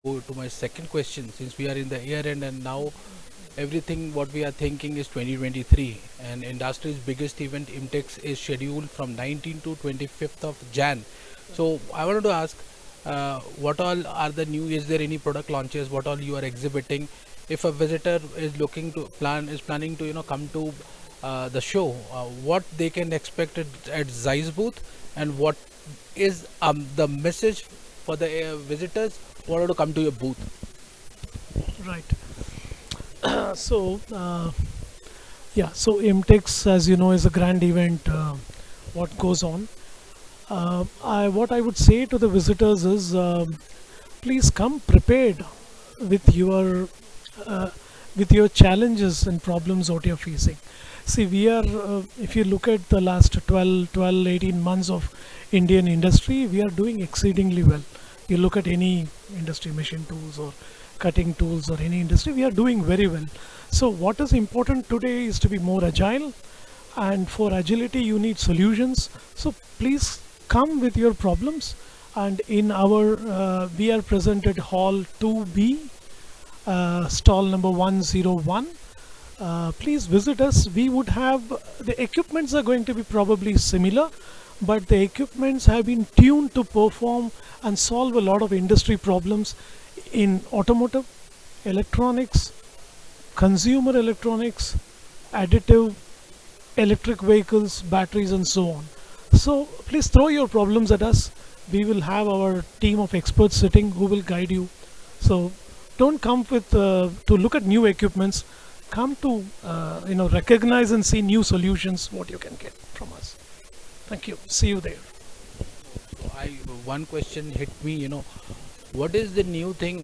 go to my second question. Since we are in the year end and now everything what we are thinking is 2023, and industry's biggest event Imtex is scheduled from 19 to 25th of Jan. So I wanted to ask, what all are the new? Is there any product launches? What all you are exhibiting? If a visitor is looking to planning to come to the show, what they can expect at Zeiss booth, and what is the message for the visitors who want to come to your booth? Right. So Imtex, as you know, is a grand event. What goes on? What I would say to the visitors is, please come prepared with your uh, challenges and problems what you're facing. See, if you look at the last 18 months of Indian industry, we are doing exceedingly well. You look at any industry, machine tools or cutting tools or any industry, we are doing very well. So what is important today is to be more agile, and for agility you need solutions. So please come with your problems, and in our we are present at hall 2B, stall number 101. Please visit us. We would have the equipments are going to be probably similar, but the equipments have been tuned to perform and solve a lot of industry problems in automotive, electronics, consumer electronics, additive, electric vehicles, batteries, and so on. So please throw your problems at us. We will have our team of experts sitting who will guide you. So don't come with to look at new equipments. Come to recognize and see new solutions what you can get from us. Thank you. See you there. I One question hit me. What is the new thing